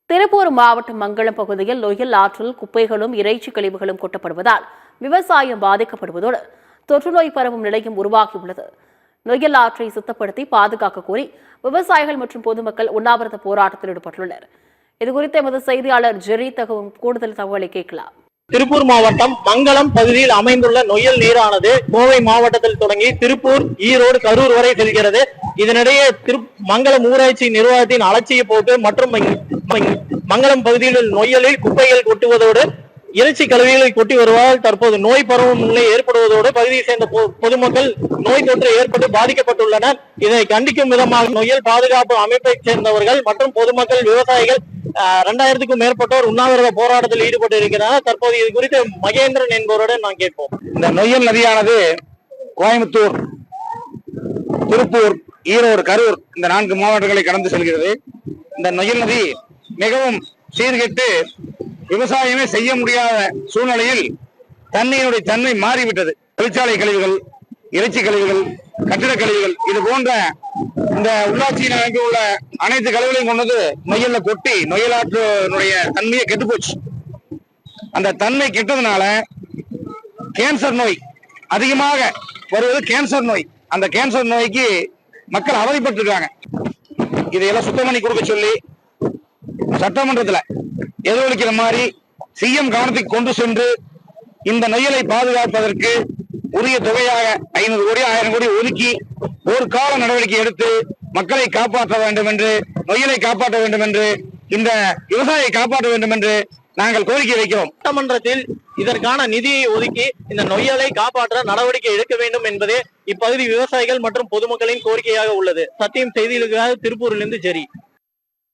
திருப்பூர் மாவட்டம் மங்களம் பகுதியில் நொய்யல் ஆற்றில் குப்பைகளும் இறைச்சி கழிவுகளும் கொட்டப்படுவதால் விவசாயம் பாதிக்கப்படுவதோடு தொற்றுநோய் பரவும் நிலையும் உருவாகியுள்ளது. நொய்யல் ஆற்றை சுத்தப்படுத்தி பாதுகாக்க கோரி விவசாயிகள் மற்றும் பொதுமக்கள் உண்ணாவிரத போராட்டத்தில் ஈடுபட்டுள்ளனர். இதுகுறித்து எமது செய்தியாளர் ஜெரி தகவும் கூடுதல் தகவலை கேட்கலாம். திருப்பூர் மாவட்டம் மங்களம் பகுதியில் அமைந்துள்ள நொய்யல் நீரானது கோவை மாவட்டத்தில் தொடங்கி திருப்பூர், ஈரோடு, கரூர் வரை செல்கிறது. இதனிடையே மங்களம் ஊராட்சி நிர்வாகத்தின் அலட்சிய போக்கு மற்றும் மங்களம் பகுதியில் நொய்யலில் குப்பைகள் கொட்டுவதோடு இறைச்சி கழிவுகளை கொட்டி வருவதால் தற்போது நோய் பரவும் நிலை ஏற்படுவதோடு பகுதியை சேர்ந்த பொதுமக்கள் நோய் தொற்று ஏற்பட்டு பாதிக்கப்பட்டுள்ளனர். இதனை கண்டிக்கும் விதமாக நொய்யல் பாதுகாப்பு அமைப்பைச் சேர்ந்தவர்கள் மற்றும் பொதுமக்கள், விவசாயிகள் 2000க்கும் மேற்பட்டோர் உண்ணாவிரத போராட்டத்தில் ஈடுபட்டு இருக்கிறார். தற்போது இது குறித்து மகேந்திரன் என்பவருடன் நான் கேட்போம். இந்த நொய்யல் நதியானது கோயம்புத்தூர், திருப்பூர், ஈரோடு, கரூர் இந்த 4 மாவட்டங்களை கடந்து செல்கிறது. இந்த நொய்யல் நதி மிகவும் சீர்கெட்டு விவசாயமே செய்ய முடியாத சூழ்நிலையில் தண்ணீருடைய தன்மை மாறிவிட்டது. தொழிற்சாலை கழிவுகள், இறைச்சி கழிவுகள், கட்டிட கழிவுகள் இது போன்ற இந்த உள்ளாட்சியில் அமைந்துள்ள அனைத்து கழிவுகளையும் கொண்டது நொய்யல்ல கொட்டி நொய்யல் ஆற்றினுடைய தன்மையை கெட்டு போச்சு. அந்த தன்மை கெட்டதுனால கேன்சர் நோய் அதிகமாக வருவது கேன்சர் நோய். அந்த கேன்சர் நோய்க்கு மக்கள் அவதிப்பட்டு இருக்காங்க. இதையெல்லாம் சுத்தம் பண்ணி கொடுக்க சொல்லி சட்டமன்றத்துல எதிரொலிக்கிற மாதிரி சிஎம் கவனத்துக்கு கொண்டு சென்று இந்த நொய்யலை பாதுகாப்பதற்கு உரிய தொகையாக 500 கோடி 1000 கோடி ஒதுக்கி ஒரு கால நடவடிக்கை எடுத்து மக்களை காப்பாற்ற வேண்டும் என்று, நொய்யலை காப்பாற்ற வேண்டும் என்று, இந்த விவசாயியை காப்பாற்ற வேண்டும் என்று நாங்கள் கோரிக்கை வைக்கிறோம். சட்டமன்றத்தில் இதற்கான நிதியை ஒதுக்கி இந்த நொய்யலை காப்பாற்ற நடவடிக்கை எடுக்க வேண்டும் என்பதே இப்பகுதி விவசாயிகள் மற்றும் பொதுமக்களின் கோரிக்கையாக உள்ளது. சத்தியம் செய்திகளுக்காக திருப்பூரிலிருந்து ஜெரி.